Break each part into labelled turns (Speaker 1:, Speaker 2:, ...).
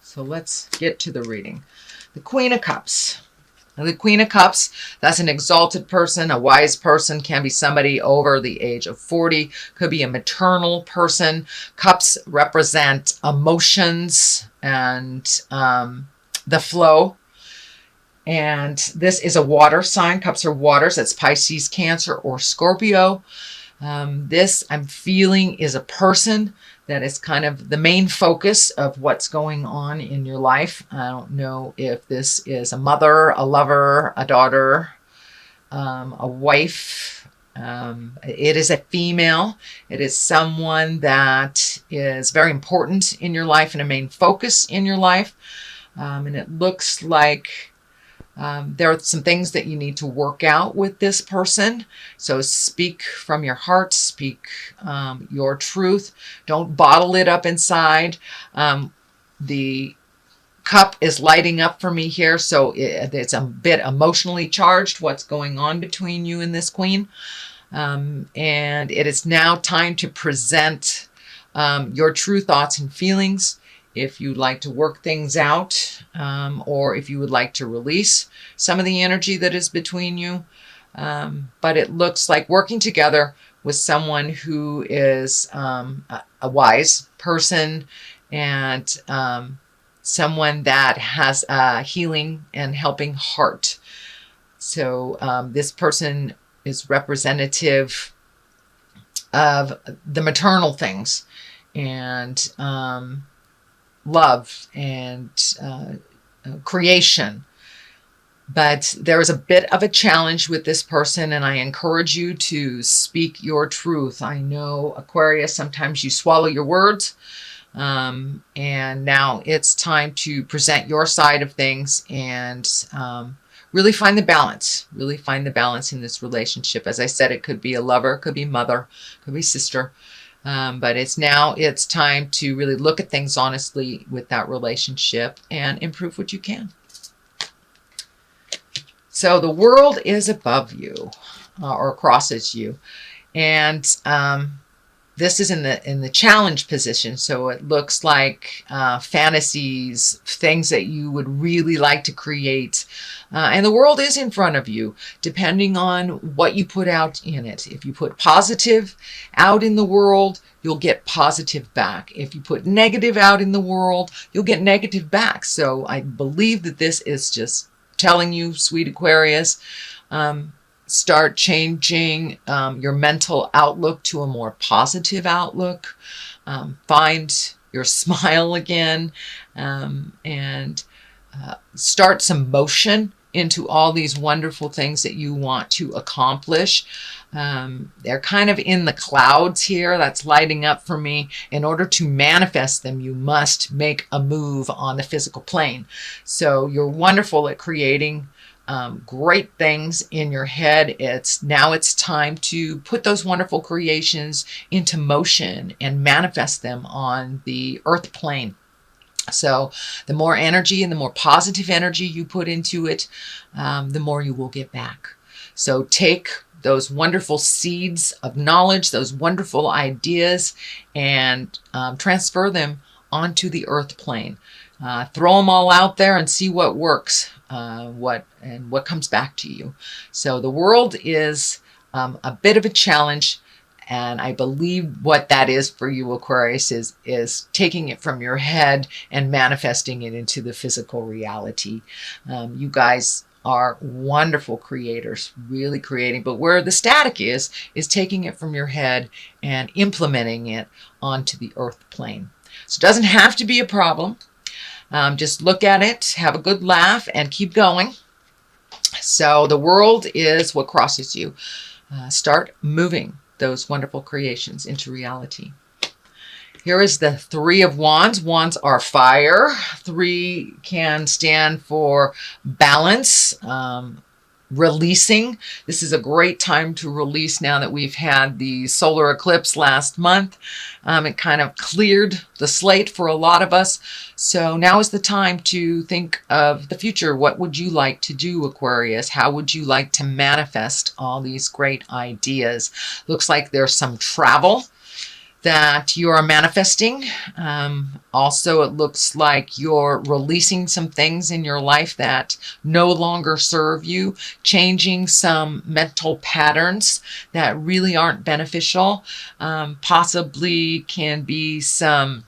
Speaker 1: So let's get to the reading. The Queen of Cups. Now, the Queen of Cups, that's an exalted person, a wise person, can be somebody over the age of 40, could be a maternal person. Cups represent emotions and the flow. And this is a water sign. Cups are waters. That's Pisces, Cancer, or Scorpio. This, I'm feeling, is a person that is kind of the main focus of what's going on in your life. I don't know if this is a mother, a lover, a daughter, a wife. It is a female. It is someone that is very important in your life and a main focus in your life. And it looks like there are some things that you need to work out with this person. So speak from your heart, speak your truth. Don't bottle it up inside. The cup is lighting up for me here, so it's a bit emotionally charged, what's going on between you and this queen. And it is now time to present your true thoughts and feelings. If you'd like to work things out, or if you would like to release some of the energy that is between you. But it looks like working together with someone who is a wise person and someone that has a healing and helping heart. So this person is representative of the maternal things and love and creation. But there is a bit of a challenge with this person, and I encourage you to speak your truth. I know, Aquarius, sometimes you swallow your words, and now it's time to present your side of things and really find the balance. Really find the balance in this relationship. As I said, it could be a lover, could be mother, could be sister. But it's time to really look at things honestly with that relationship and improve what you can. So the world is above you or crosses you. And this is in the challenge position. So it looks like fantasies, things that you would really like to create. And the world is in front of you, depending on what you put out in it. If you put positive out in the world, you'll get positive back. If you put negative out in the world, you'll get negative back. So I believe that this is just telling you, sweet Aquarius, start changing your mental outlook to a more positive outlook. Find your smile again, and start some motion into all these wonderful things that you want to accomplish. They're kind of in the clouds here. That's lighting up for me. In order to manifest them, you must make a move on the physical plane. So you're wonderful at creating great things in your head. Now it's time to put those wonderful creations into motion and manifest them on the earth plane. So the more energy and the more positive energy you put into it, the more you will get back. So take those wonderful seeds of knowledge, those wonderful ideas, and transfer them onto the earth plane. Throw them all out there and see what works, what comes back to you. So the world is a bit of a challenge. And I believe what that is for you, Aquarius, is taking it from your head and manifesting it into the physical reality. You guys are wonderful creators, really creating. But where the static is taking it from your head and implementing it onto the earth plane. So it doesn't have to be a problem. Just look at it, have a good laugh, and keep going. So the world is what crosses you. Start moving those wonderful creations into reality. Here is the Three of Wands. Wands are fire. 3 can stand for balance, releasing. This is a great time to release now that we've had the solar eclipse last month. It kind of cleared the slate for a lot of us. So now is the time to think of the future. What would you like to do, Aquarius? How would you like to manifest all these great ideas? Looks like there's some travel that you are manifesting. Also, it looks like you're releasing some things in your life that no longer serve you, changing some mental patterns that really aren't beneficial, possibly can be some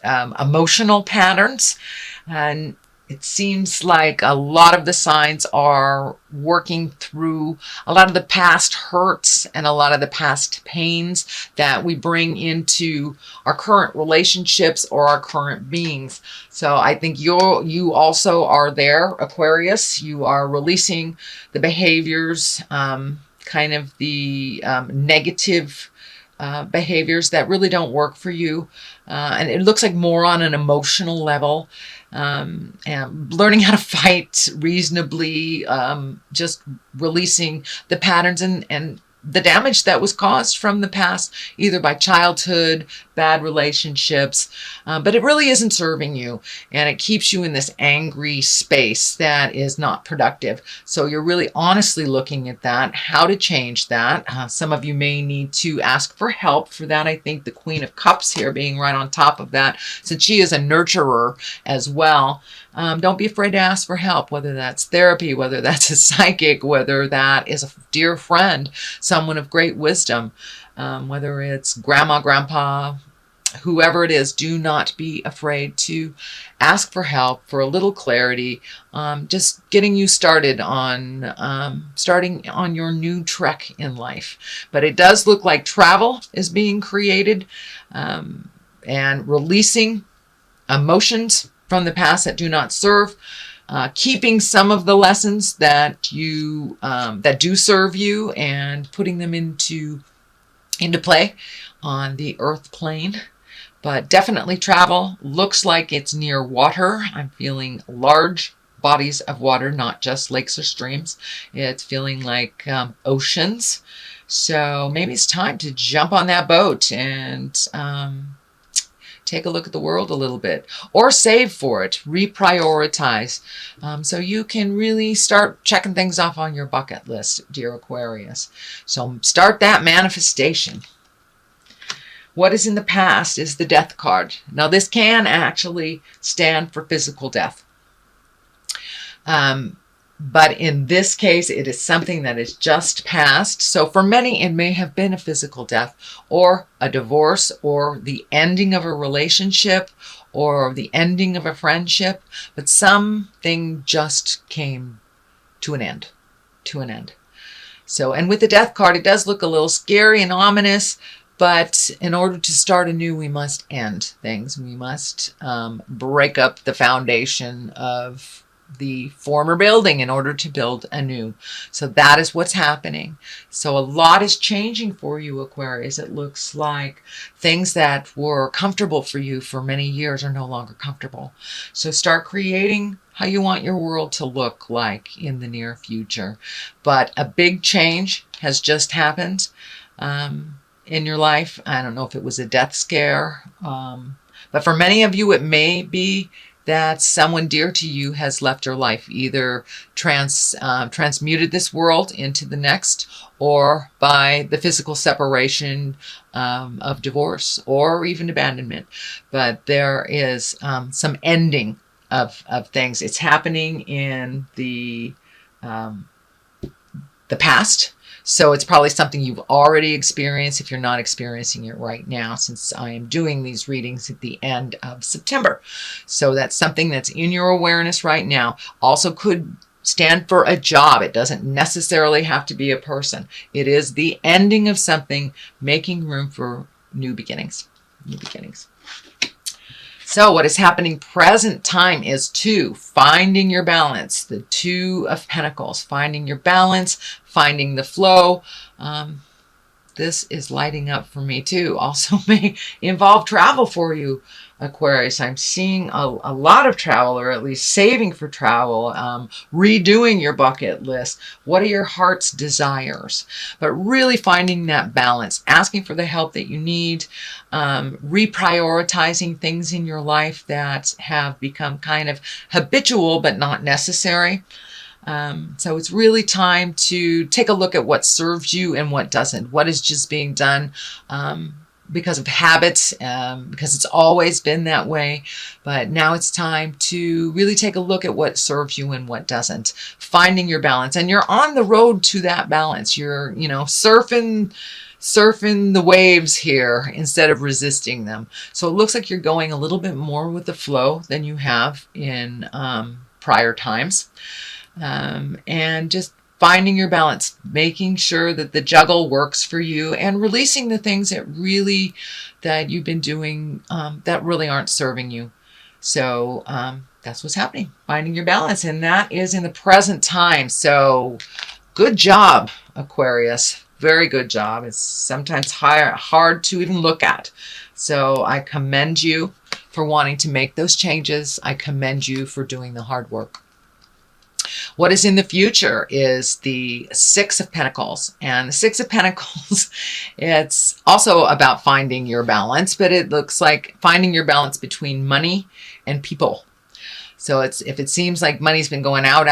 Speaker 1: emotional patterns. And it seems like a lot of the signs are working through a lot of the past hurts and a lot of the past pains that we bring into our current relationships or our current beings. So I think you also are there, Aquarius. You are releasing the behaviors, kind of the negative behaviors that really don't work for you. And it looks like more on an emotional level. And learning how to fight reasonably, just releasing the patterns and the damage that was caused from the past, either by childhood, bad relationships, but it really isn't serving you, and it keeps you in this angry space that is not productive. So you're really honestly looking at that, how to change that. Some of you may need to ask for help for that. I think the Queen of Cups here being right on top of that, since she is a nurturer as well. Don't be afraid to ask for help, whether that's therapy, whether that's a psychic, whether that is a dear friend, someone of great wisdom, whether it's grandma, grandpa, whoever it is. Do not be afraid to ask for help, for a little clarity, just getting you started on starting on your new trek in life. But it does look like travel is being created, and releasing emotions from the past that do not serve, keeping some of the lessons that you that do serve you and putting them into play on the earth plane. But definitely travel. Looks like it's near water. I'm feeling large bodies of water, not just lakes or streams. It's feeling like oceans. So maybe it's time to jump on that boat and take a look at the world a little bit, or save for it, reprioritize, so you can really start checking things off on your bucket list, dear Aquarius. So start that manifestation. What is in the past is the Death card. Now this can actually stand for physical death. But in this case, it is something that is just past. So for many, it may have been a physical death, or a divorce, or the ending of a relationship, or the ending of a friendship. But something just came to an end. So, and with the Death card, it does look a little scary and ominous. But in order to start anew, we must end things. We must break up the foundation of the former building in order to build anew. So that is what's happening. So a lot is changing for you, Aquarius. It looks like things that were comfortable for you for many years are no longer comfortable. So start creating how you want your world to look like in the near future. But a big change has just happened in your life. I don't know if it was a death scare, but for many of you, it may be that someone dear to you has left your life, either transmuted this world into the next, or by the physical separation of divorce, or even abandonment. But there is some ending of things. It's happening in the past. So it's probably something you've already experienced if you're not experiencing it right now, since I am doing these readings at the end of September. So that's something that's in your awareness right now. Also could stand for a job. It doesn't necessarily have to be a person. It is the ending of something, making room for new beginnings. So what is happening present time is 2, finding your balance. The 2 of Pentacles, finding your balance, finding the flow. This is lighting up for me too. Also may involve travel for you, Aquarius. I'm seeing a lot of travel, or at least saving for travel, redoing your bucket list. What are your heart's desires? But really finding that balance, asking for the help that you need, reprioritizing things in your life that have become kind of habitual but not necessary. So it's really time to take a look at what serves you and what doesn't. What is just being done because of habits, because it's always been that way. But now it's time to really take a look at what serves you and what doesn't. Finding your balance. And you're on the road to that balance. You're, surfing the waves here instead of resisting them. So it looks like you're going a little bit more with the flow than you have in prior times. And just finding your balance, making sure that the juggle works for you, and releasing the things that you've been doing that really aren't serving you. So that's what's happening, finding your balance, and that is in the present time. So good job, Aquarius. Very good job. It's sometimes hard to even look at. So I commend you for wanting to make those changes. I commend you for doing the hard work. What is in the future is the Six of Pentacles. And the Six of Pentacles, it's also about finding your balance, but it looks like finding your balance between money and people. So if it seems like money's been going out,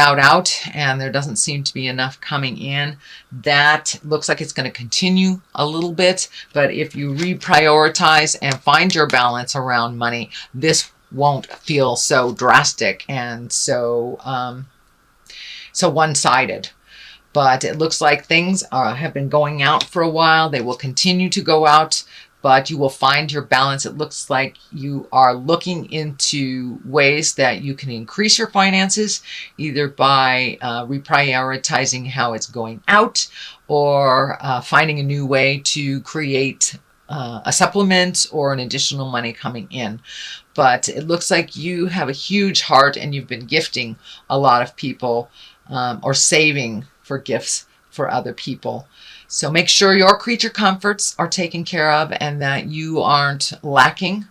Speaker 1: and there doesn't seem to be enough coming in, that looks like it's going to continue a little bit. But if you reprioritize and find your balance around money, this won't feel so drastic and so one-sided. But it looks like things have been going out for a while. They will continue to go out, but you will find your balance. It looks like you are looking into ways that you can increase your finances, either by reprioritizing how it's going out, or finding a new way to create a supplement or an additional money coming in. But it looks like you have a huge heart, and you've been gifting a lot of people, or saving for gifts for other people. So make sure your creature comforts are taken care of, and that you aren't lacking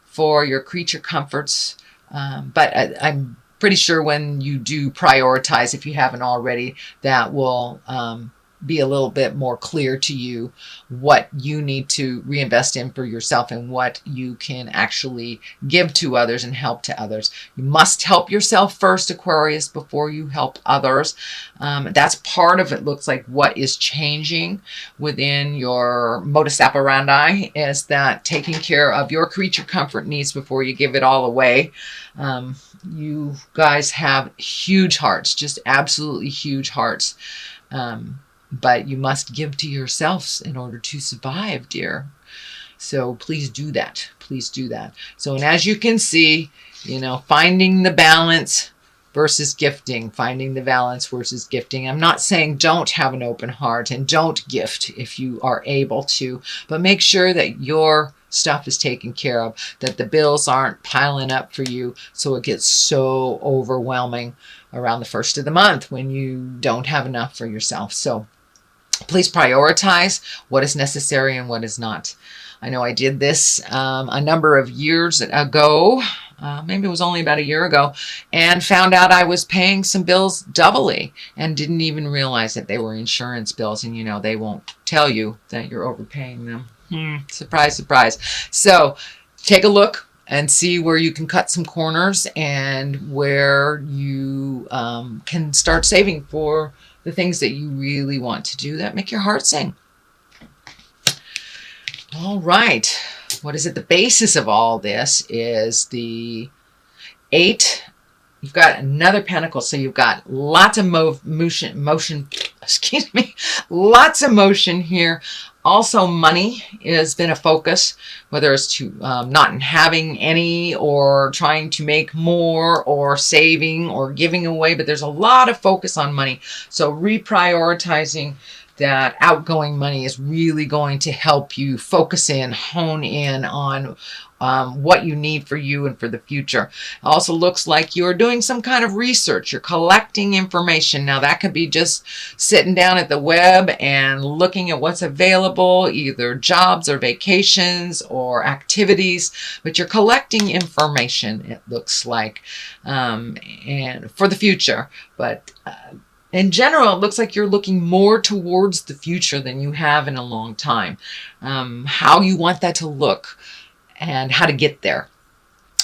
Speaker 1: for your creature comforts. But I'm pretty sure when you do prioritize, if you haven't already, that will be a little bit more clear to you what you need to reinvest in for yourself and what you can actually give to others and help to others. You must help yourself first, Aquarius, before you help others. That's part of it. Looks like what is changing within your modus operandi is that taking care of your creature comfort needs before you give it all away. You guys have huge hearts, just absolutely huge hearts. But you must give to yourselves in order to survive, dear. So please do that. Please do that. So, and as you can see, finding the balance versus gifting, finding the balance versus gifting. I'm not saying don't have an open heart and don't gift if you are able to, but make sure that your stuff is taken care of, that the bills aren't piling up for you so it gets so overwhelming around the first of the month when you don't have enough for yourself. So please prioritize what is necessary and what is not. I know I did this a number of years ago, maybe it was only about a year ago, and found out I was paying some bills doubly and didn't even realize that they were insurance bills. And they won't tell you that you're overpaying them. Surprise, surprise. So take a look and see where you can cut some corners and where you can start saving for the things that you really want to do that make your heart sing. All right. What is it? The basis of all this is the 8. You've got another pentacle, so you've got lots of motion, excuse me, lots of motion here. Also, money has been a focus, whether it's to not having any, or trying to make more, or saving, or giving away. But there's a lot of focus on money. So reprioritizing that outgoing money is really going to help you focus in, hone in on what you need for you and for the future. It also looks like you're doing some kind of research. You're collecting information. Now that could be just sitting down at the web and looking at what's available, either jobs or vacations or activities, but you're collecting information, it looks like, and for the future. But in general, it looks like you're looking more towards the future than you have in a long time. How you want that to look and how to get there.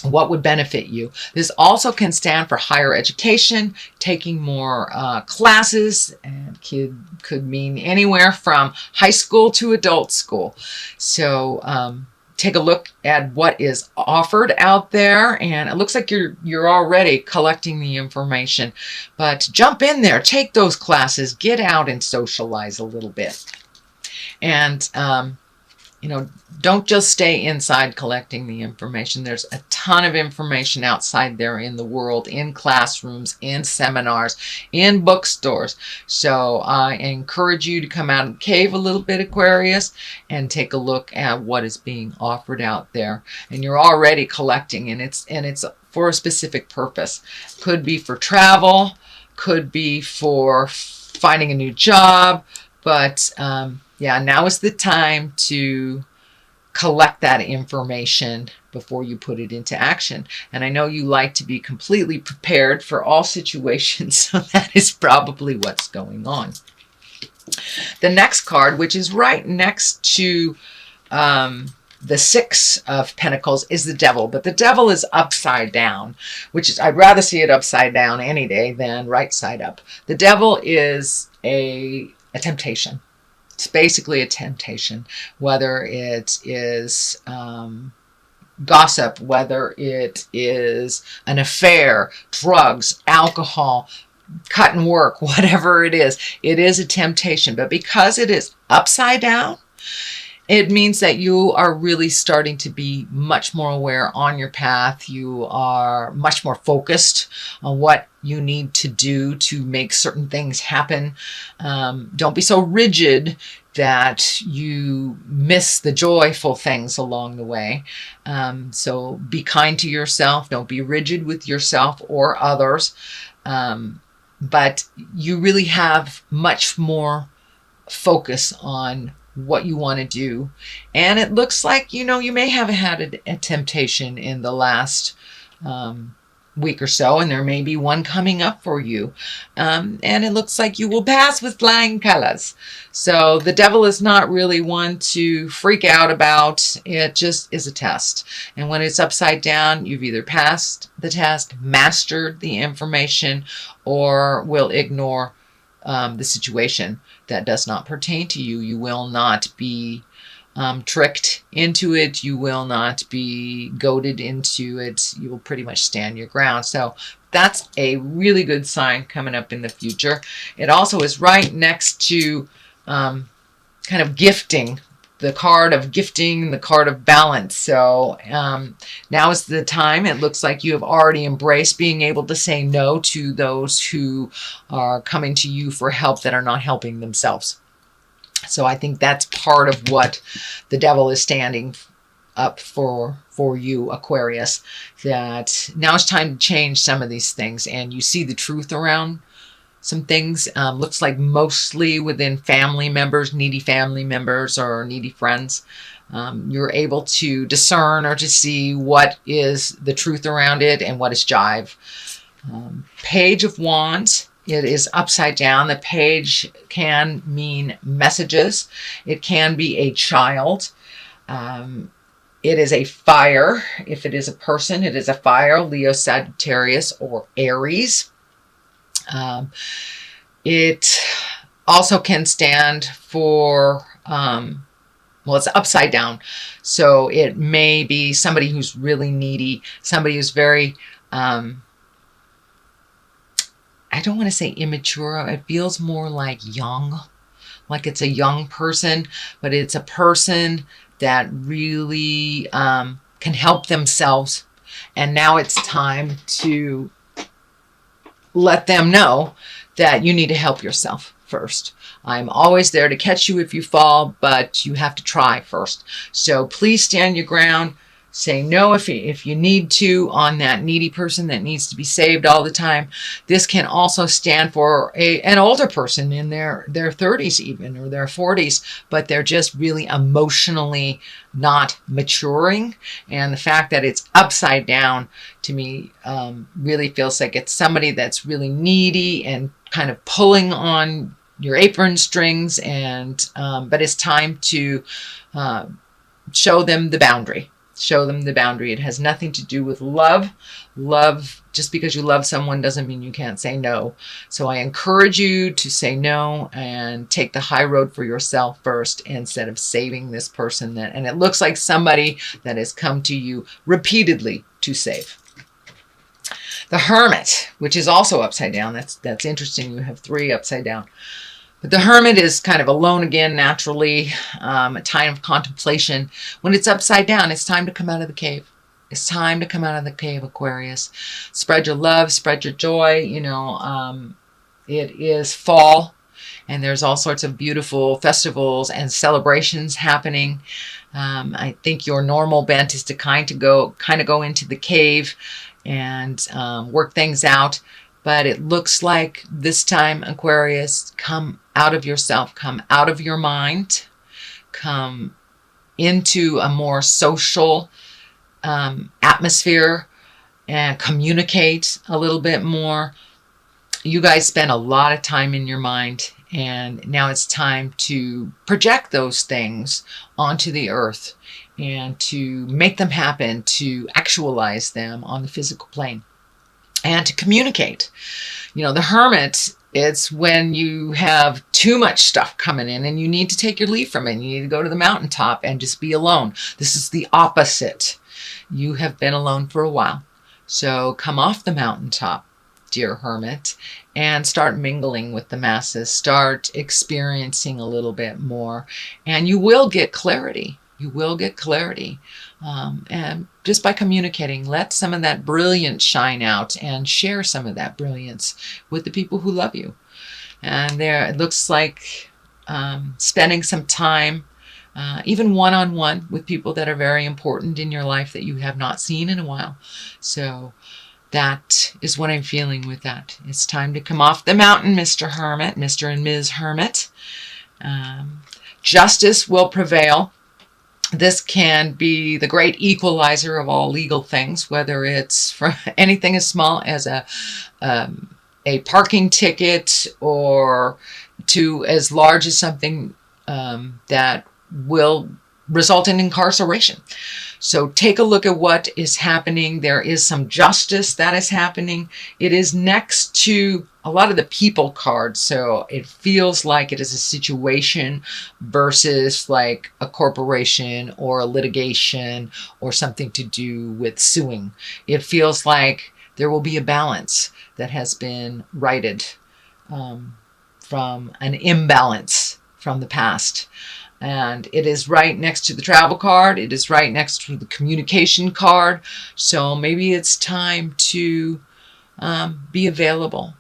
Speaker 1: What would benefit you? This also can stand for higher education, taking more classes, and could mean anywhere from high school to adult school. So take a look at what is offered out there, and it looks like you're already collecting the information. But jump in there, take those classes, get out and socialize a little bit, and don't just stay inside collecting the information. There's a ton of information outside there in the world, in classrooms, in seminars, in bookstores. So I encourage you to come out and cave a little bit, Aquarius, and take a look at what is being offered out there. And you're already collecting, and it's for a specific purpose. Could be for travel, could be for finding a new job, but yeah, now is the time to collect that information before you put it into action. And I know you like to be completely prepared for all situations, so that is probably what's going on. The next card, which is right next to the Six of Pentacles, is the Devil. But the Devil is upside down, which is, I'd rather see it upside down any day than right side up. The Devil is a temptation. It's basically a temptation, whether it is gossip, whether it is an affair, drugs, alcohol, cut and work, whatever it is a temptation. But because it is upside down, it means that you are really starting to be much more aware on your path. You are much more focused on what you need to do to make certain things happen. Don't be so rigid that you miss the joyful things along the way. So be kind to yourself. Don't be rigid with yourself or others. But you really have much more focus on what you want to do. And it looks like, you may have had a temptation in the last week or so, and there may be one coming up for you. And it looks like you will pass with flying colors. So the Devil is not really one to freak out about. It just is a test. And when it's upside down, you've either passed the test, mastered the information, or will ignore the situation that does not pertain to you. You will not be tricked into it. You will not be goaded into it. You will pretty much stand your ground. So that's a really good sign coming up in the future. It also is right next to kind of gifting, the card of gifting, the card of balance. So now is the time. It looks like you have already embraced being able to say no to those who are coming to you for help that are not helping themselves. So I think that's part of what the Devil is standing up for you, Aquarius, that now it's time to change some of these things, and you see the truth around some things. Looks like mostly within family members, needy family members or needy friends. You're able to discern or to see what is the truth around it and what is jive. Page of Wands. It is upside down. The page can mean messages. It can be a child. It is a fire. If it is a person, it is a fire. Leo, Sagittarius, or Aries. It also can stand for, well, it's upside down. So it may be somebody who's really needy, somebody who's very, I don't want to say immature. It feels more like young, like it's a young person, but it's a person that really can help themselves. And now it's time to let them know that you need to help yourself first. I'm always there to catch you if you fall, but you have to try first. So please stand your ground. Say no if you need to on that needy person that needs to be saved all the time. This can also stand for an older person in their 30s even, or their 40s, but they're just really emotionally not maturing. And the fact that it's upside down, to me, really feels like it's somebody that's really needy and kind of pulling on your apron strings. And but it's time to show them the boundary. Show them the boundary. It has nothing to do with love. Love, just because you love someone doesn't mean you can't say no. So I encourage you to say no and take the high road for yourself first instead of saving this person. And it looks like somebody that has come to you repeatedly to save. The Hermit, which is also upside down. That's interesting. You have 3 upside down. But the Hermit is kind of alone again, naturally, a time of contemplation. When it's upside down, it's time to come out of the cave. It's time to come out of the cave, Aquarius. Spread your love, spread your joy. You know, it is fall, and there's all sorts of beautiful festivals and celebrations happening. I think your normal bent is to kind of go into the cave and work things out. But it looks like this time, Aquarius, come out of yourself, come out of your mind, come into a more social atmosphere and communicate a little bit more. You guys spend a lot of time in your mind, and now it's time to project those things onto the earth and to make them happen, to actualize them on the physical plane. And to communicate. You know, the Hermit, it's when you have too much stuff coming in and you need to take your leave from it. You need to go to the mountaintop and just be alone. This is the opposite. You have been alone for a while. So come off the mountaintop, dear Hermit, and start mingling with the masses. Start experiencing a little bit more. And you will get clarity. You will get clarity. And just by communicating, let some of that brilliance shine out and share some of that brilliance with the people who love you. And there, it looks like spending some time, even one-on-one with people that are very important in your life that you have not seen in a while. So that is what I'm feeling with that. It's time to come off the mountain, Mr. Hermit, Mr. and Ms. Hermit. Justice will prevail. This can be the great equalizer of all legal things, whether it's for anything as small as a parking ticket or to as large as something that will result in incarceration. So take a look at what is happening. There is some justice that is happening. It is next to a lot of the people cards. So it feels like it is a situation versus like a corporation or a litigation or something to do with suing. It feels like there will be a balance that has been righted from an imbalance from the past. And it is right next to the travel card. It is right next to the communication card. So maybe it's time to be available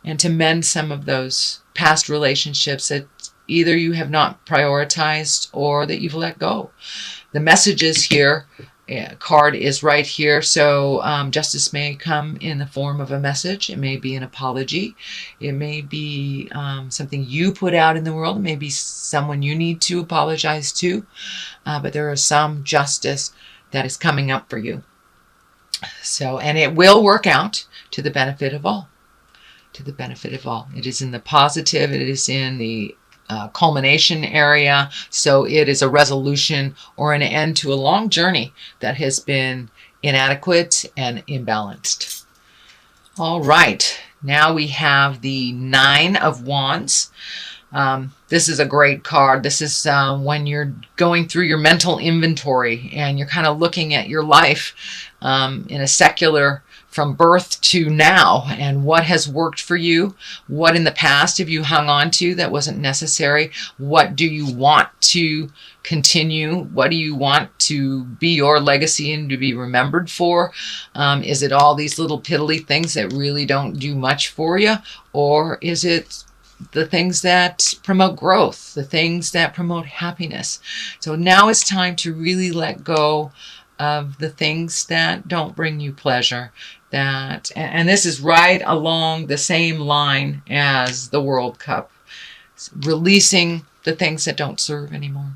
Speaker 1: and to mend some of those past relationships that either you have not prioritized or that you've let go. The messages here, card is right here. So justice may come in the form of a message. It may be an apology. It may be something you put out in the world. It may be someone you need to apologize to. But there is some justice that is coming up for you. So, and it will work out to the benefit of all. To the benefit of all. It is in the positive. It is in the culmination area. So it is a resolution or an end to a long journey that has been inadequate and imbalanced. All right. Now we have the 9 of Wands. This is a great card. This is when you're going through your mental inventory and you're kind of looking at your life in a secular from birth to now, and what has worked for you, what in the past have you hung on to that wasn't necessary, what do you want to continue, what do you want to be your legacy and to be remembered for? Is it all these little piddly things that really don't do much for you, or is it the things that promote growth, the things that promote happiness? So now it's time to really let go of the things that don't bring you pleasure. And this is right along the same line as the World Cup. Releasing the things that don't serve anymore.